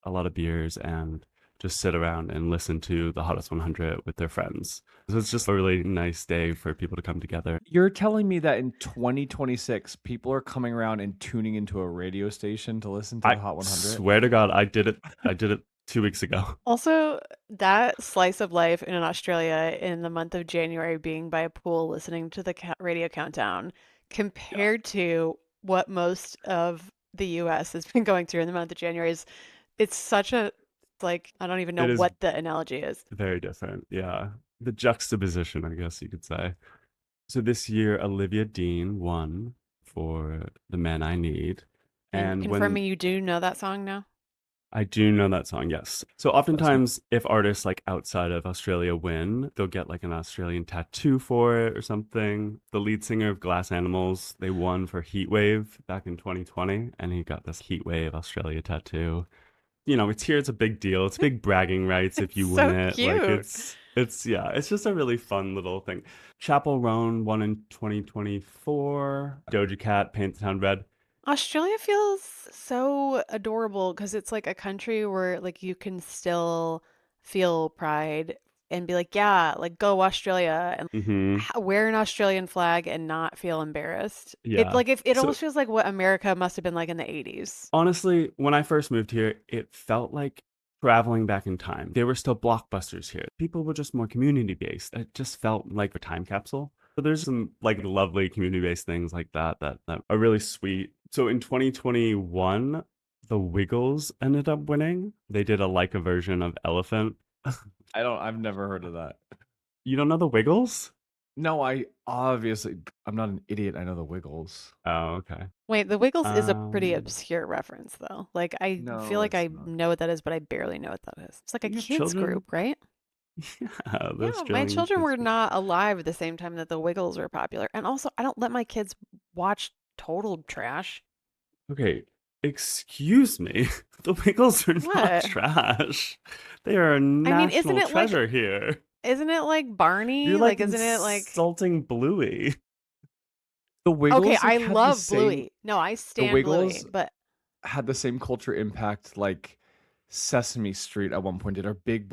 Speaker 3: a lot of beers and just sit around and listen to the Hottest 100 with their friends. So it's just a really nice day for people to come together.
Speaker 1: You're telling me that in 2026, people are coming around and tuning into a radio station to listen to the Hot 100?
Speaker 3: Swear to God, I did it 2 weeks ago.
Speaker 2: Also, that slice of life in Australia in the month of January being by a pool listening to the radio countdown compared to what most of the US has been going through in the month of January it's such a like I don't even know what the analogy is.
Speaker 3: Very different. Yeah. The juxtaposition, I guess you could say. So this year Olivia Dean won for The Man I Need.
Speaker 2: And confirming you do know that song now?
Speaker 3: I do know that song, yes. So oftentimes if artists like outside of Australia win, they'll get like an Australian tattoo for it or something. The lead singer of Glass Animals, they won for Heatwave back in 2020, and he got this Heatwave Australia tattoo. You know, it's here, it's a big deal. It's big bragging rights if you win it.
Speaker 2: Cute.
Speaker 3: Like it's just a really fun little thing. Chappell Roan won in 2024. Doja Cat, Paint the Town Red.
Speaker 2: Australia feels so adorable because it's like a country where like you can still feel pride and be like, yeah, like go Australia and wear an Australian flag and not feel embarrassed.
Speaker 3: Yeah.
Speaker 2: It almost feels like what America must have been like in the 80s.
Speaker 3: Honestly, when I first moved here, it felt like traveling back in time. There were still blockbusters here. People were just more community based. It just felt like a time capsule. So there's some like lovely community based things like that are really sweet. So in 2021, the Wiggles ended up winning. They did a Leica version of Elephant.
Speaker 1: I've never heard of that.
Speaker 3: You don't know the Wiggles?
Speaker 1: No, I'm not an idiot. I know the Wiggles.
Speaker 3: Oh, okay.
Speaker 2: Wait, the Wiggles is a pretty obscure reference though. Like I feel like I know what that is, but I barely know what that is. It's like a kids group, right?
Speaker 3: Yeah,
Speaker 2: my children were not alive at the same time that the Wiggles were popular. And also, I don't let my kids watch total trash.
Speaker 3: Okay, excuse me. The Wiggles are not trash. They are a national treasure here.
Speaker 2: Isn't it like Barney?
Speaker 3: You're like
Speaker 2: isn't it like
Speaker 3: insulting Bluey?
Speaker 1: The Wiggles.
Speaker 2: Okay, I love Bluey. No, I stand Bluey, but
Speaker 1: had the same culture impact like Sesame Street at one point did, or Big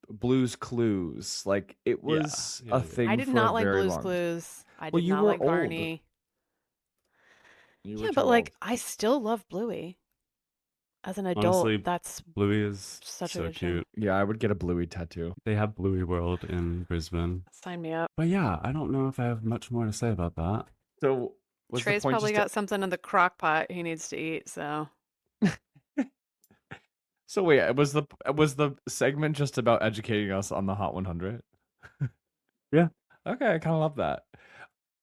Speaker 1: Blue's Clues. Like it was a thing.
Speaker 2: I did not like Blue's Clues. I did not like Barney. Yeah, but like I still love Bluey. As an adult,
Speaker 3: honestly, Bluey is
Speaker 2: such
Speaker 3: so
Speaker 2: a
Speaker 3: cute.
Speaker 1: Yeah, I would get a Bluey tattoo.
Speaker 3: They have Bluey World in Brisbane.
Speaker 2: Sign me up.
Speaker 3: But yeah, I don't know if I have much more to say about that.
Speaker 1: So
Speaker 2: Trey's probably got something in the crock pot he needs to eat, so.
Speaker 1: So wait, was the segment just about educating us on the Hot 100?
Speaker 3: Yeah.
Speaker 1: Okay, I kind of love that.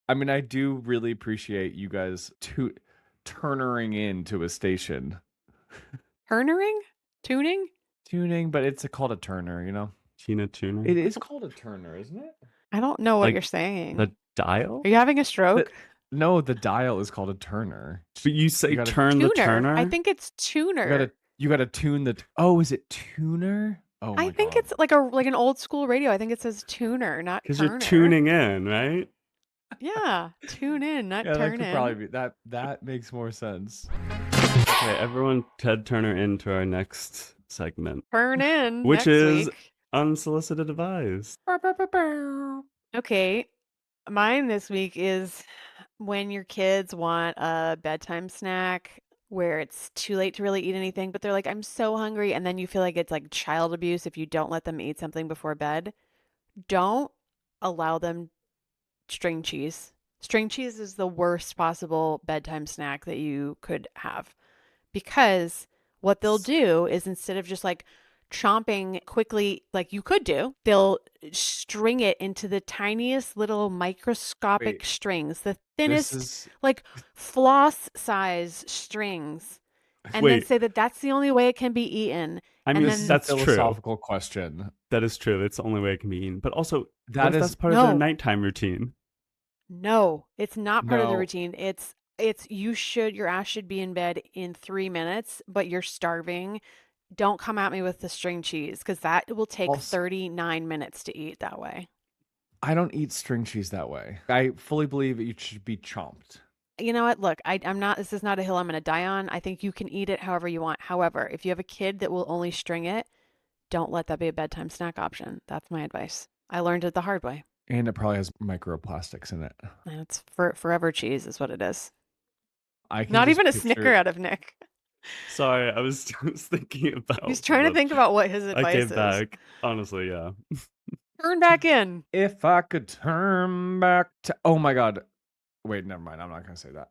Speaker 1: I mean, I do really appreciate you guys turnering into a station. Tuning, but it's called a turner, you know?
Speaker 3: Tina Turner?
Speaker 1: It is called a turner, isn't it?
Speaker 2: I don't know what you're saying.
Speaker 3: The dial?
Speaker 2: Are you having a stroke?
Speaker 1: No, the dial is called a turner.
Speaker 3: But you say turn the turner?
Speaker 2: I think it's tuner.
Speaker 1: You gotta tune the. Oh, is it tuner? Oh,
Speaker 2: I think it's like an old school radio. I think it says tuner, not turner.
Speaker 3: Because you're tuning in, right?
Speaker 2: Yeah, tune in, not
Speaker 1: Yeah, that
Speaker 2: turn
Speaker 1: could
Speaker 2: in.
Speaker 1: probably be that makes more sense.
Speaker 3: Okay, everyone, Ted Turner into our next segment,
Speaker 2: Turn in
Speaker 3: which
Speaker 2: next
Speaker 3: is
Speaker 2: week.
Speaker 3: unsolicited advice.
Speaker 2: Okay, mine this week is when your kids want a bedtime snack where it's too late to really eat anything, but they're like, I'm so hungry. And then you feel like it's like child abuse if you don't let them eat something before bed. Don't allow them string cheese. String cheese is the worst possible bedtime snack that you could have because what they'll do is instead of just like chomping quickly like you could do, they'll string it into the tiniest little microscopic
Speaker 1: Wait,
Speaker 2: strings, the
Speaker 1: this
Speaker 2: thinnest,
Speaker 1: is
Speaker 2: like floss size strings, and then
Speaker 3: Wait,
Speaker 2: say that that's the only way it can be eaten.
Speaker 3: I
Speaker 2: And
Speaker 3: mean,
Speaker 1: this is a
Speaker 2: then,
Speaker 3: that's true.
Speaker 1: philosophical question.
Speaker 3: That is true. It's the only way it can be eaten. But also, what
Speaker 1: That
Speaker 3: if that's
Speaker 1: is
Speaker 3: part of their
Speaker 2: no,
Speaker 3: nighttime routine?
Speaker 2: no, it's not part of the
Speaker 1: no.
Speaker 2: routine. Your ass should be in bed in 3 minutes, but you're starving. Don't come at me with the string cheese because that will take
Speaker 1: Also,
Speaker 2: 39 minutes to eat that way.
Speaker 1: I don't eat string cheese that way. I fully believe it should be chomped.
Speaker 2: You know what? Look, I'm not, this is not a hill I'm going to die on. I think you can eat it however you want. However, if you have a kid that will only string it, don't let that be a bedtime snack option. That's my advice. I learned it the hard way.
Speaker 1: And it probably has microplastics in it.
Speaker 2: And it's forever cheese is what it is.
Speaker 1: I can
Speaker 2: Not
Speaker 1: just
Speaker 2: even a snicker
Speaker 1: picture
Speaker 2: out of Nick.
Speaker 3: Sorry, I was thinking
Speaker 2: He's
Speaker 3: about
Speaker 2: trying to
Speaker 3: the.
Speaker 2: think about what his
Speaker 3: I
Speaker 2: advice
Speaker 3: came
Speaker 2: is.
Speaker 3: back. Honestly, yeah.
Speaker 2: Turn back in.
Speaker 1: if I could turn back to oh my god. Wait, never mind. I'm not gonna say that.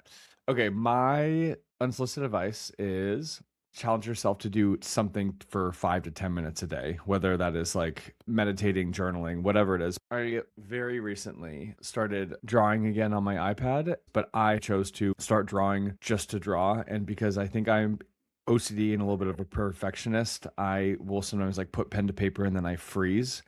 Speaker 1: Okay, my unsolicited advice is challenge yourself to do something for 5 to 10 minutes a day, whether that is like meditating, journaling, whatever it is. I very recently started drawing again on my iPad, but I chose to start drawing just to draw. And because I think I'm OCD and a little bit of a perfectionist, I will sometimes like put pen to paper and then I freeze.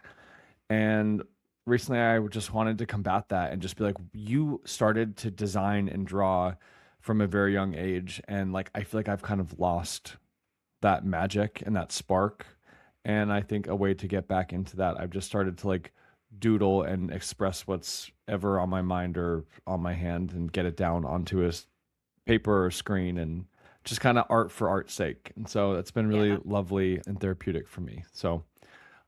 Speaker 1: And recently I just wanted to combat that and just be like, you started to design and draw from a very young age. And like, I feel like I've kind of lost that magic and that spark. And I think a way to get back into that, I've just started to like doodle and express what's ever on my mind or on my hand and get it down onto a paper or screen and just kind of art for art's sake. And so it's been really
Speaker 2: Yeah.
Speaker 1: lovely and therapeutic for me. So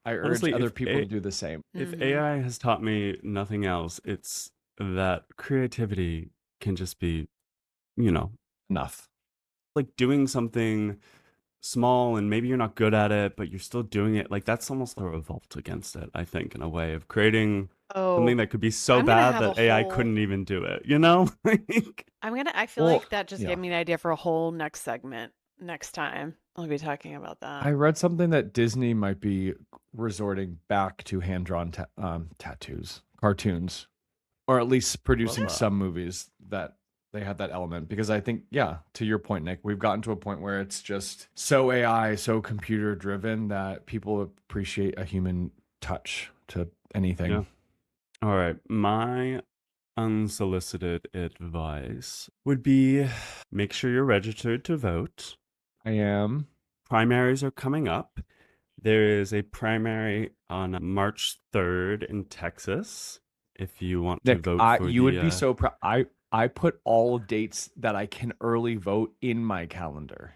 Speaker 1: I urge
Speaker 3: Honestly,
Speaker 1: other people to do the same.
Speaker 3: if
Speaker 2: Mm-hmm.
Speaker 3: AI has taught me nothing else, it's that creativity can just be, you know,
Speaker 1: Enough.
Speaker 3: like doing something small and maybe you're not good at it, but you're still doing it. Like that's almost a revolt against it, I think, in a way of creating something
Speaker 2: Oh,
Speaker 3: that could be so
Speaker 2: I'm gonna
Speaker 3: bad
Speaker 2: have a
Speaker 3: that AI
Speaker 2: whole.
Speaker 3: couldn't even do it, you know? Like,
Speaker 2: I feel
Speaker 1: Well,
Speaker 2: like that just
Speaker 1: yeah.
Speaker 2: gave me an idea for a whole next segment next time. I'll be talking about that.
Speaker 1: I read something that Disney might be resorting back to hand-drawn tattoos, cartoons, or at least
Speaker 3: love
Speaker 1: producing
Speaker 3: that.
Speaker 1: some movies that they have that element. Because I think, yeah, to your point, Nick, we've gotten to a point where it's just so AI, so computer driven that people appreciate a human touch to anything.
Speaker 3: Yeah. All right. My unsolicited advice would be make sure you're registered to vote.
Speaker 1: I am.
Speaker 3: Primaries are coming up. There is a primary on March 3rd in Texas. If you want to
Speaker 1: Nick,
Speaker 3: vote for
Speaker 1: you would be
Speaker 3: the
Speaker 1: so proud. I put all dates that I can early vote in my calendar.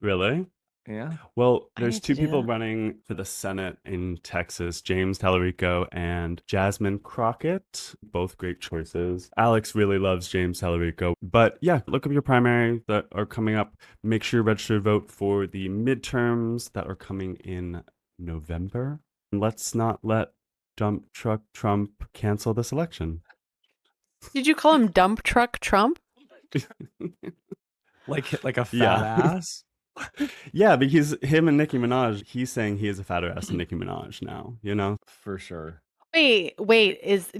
Speaker 3: really?
Speaker 1: Yeah.
Speaker 3: Well,
Speaker 2: I
Speaker 3: there's
Speaker 2: need to
Speaker 3: two
Speaker 2: do
Speaker 3: people
Speaker 2: that.
Speaker 3: running for the Senate in Texas, James Tallarico and Jasmine Crockett. Both great choices. Alex really loves James Tallarico. But yeah, look up your primary that are coming up. Make sure you register to vote for the midterms that are coming in November. Let's not let Dump Truck Trump cancel this election.
Speaker 2: Did you call him Dump Truck Trump?
Speaker 1: Like a fat
Speaker 3: Yeah.
Speaker 1: ass.
Speaker 3: Yeah, because him and Nicki Minaj, he's saying he is a fatter ass than Nicki Minaj now, you know?
Speaker 1: For sure.
Speaker 2: Wait, is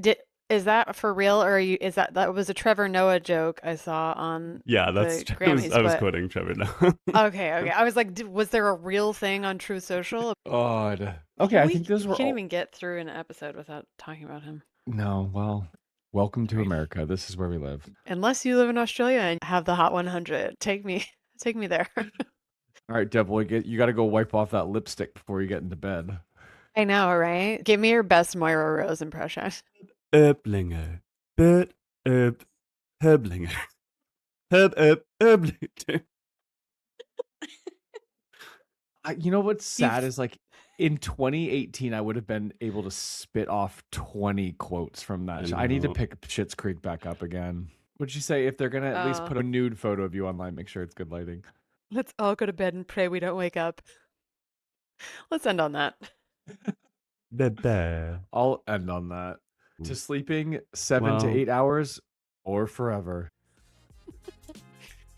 Speaker 2: that for real or that was a Trevor Noah joke I saw on
Speaker 3: Yeah,
Speaker 2: the
Speaker 3: I was
Speaker 2: Grammys, but
Speaker 3: quoting Trevor Noah.
Speaker 2: okay. I was like, was there a real thing on Truth Social?
Speaker 1: Odd. Okay, I think those
Speaker 2: We
Speaker 1: were
Speaker 2: can't
Speaker 1: all.
Speaker 2: even get through an episode without talking about him.
Speaker 1: No, well, welcome to
Speaker 2: Sorry.
Speaker 1: America. This is where we live.
Speaker 2: Unless you live in Australia and have the Hot 100, take me there.
Speaker 1: All right, Devil, you got to go wipe off that lipstick before you get into bed.
Speaker 2: I know, right? Give me your best Moira Rose impression.
Speaker 3: Erblinger. Bert Herblinger. Herblinger.
Speaker 1: You know what's sad
Speaker 2: You've-
Speaker 1: is like in 2018, I would have been able to spit off 20 quotes from that. I need to
Speaker 3: know.
Speaker 1: pick Schitt's Creek back up again. Would you say if they're gonna at least put a nude photo of you online, make sure it's good lighting?
Speaker 2: Let's all go to bed and pray we don't wake up. Let's end on that.
Speaker 3: Bebe.
Speaker 1: I'll end on that. To
Speaker 3: Mm.
Speaker 1: sleeping 7 to
Speaker 3: Well-
Speaker 1: 8 hours or forever.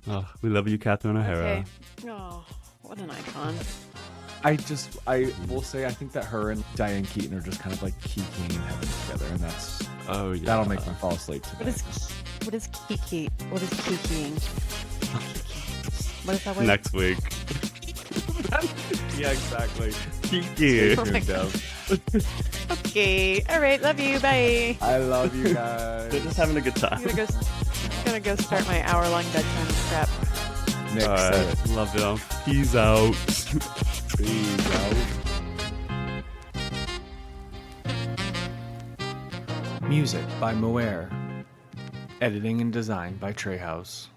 Speaker 3: Oh, we love you, Catherine O'Hara.
Speaker 2: Okay. Oh, what an icon.
Speaker 1: I will say I think that her and Diane Keaton are just kind of like kikiing in heaven together, and
Speaker 3: Oh yeah.
Speaker 1: that'll make me fall asleep today.
Speaker 2: What is kiki? What is kikiing? What is that word?
Speaker 3: Next week.
Speaker 1: Yeah, exactly.
Speaker 3: Kiki.
Speaker 2: Oh my
Speaker 1: Tuned
Speaker 2: God.
Speaker 1: up.
Speaker 2: Okay. All right. Love you. Bye.
Speaker 1: I love you guys.
Speaker 3: They're just having a good
Speaker 2: I'm
Speaker 3: time.
Speaker 2: gonna go start my hour-long bedtime prep.
Speaker 1: Nick
Speaker 3: All
Speaker 1: said
Speaker 3: right.
Speaker 1: it.
Speaker 3: Love you. Peace out.
Speaker 1: Peace out. Music by Moer. Editing and design by Trey House.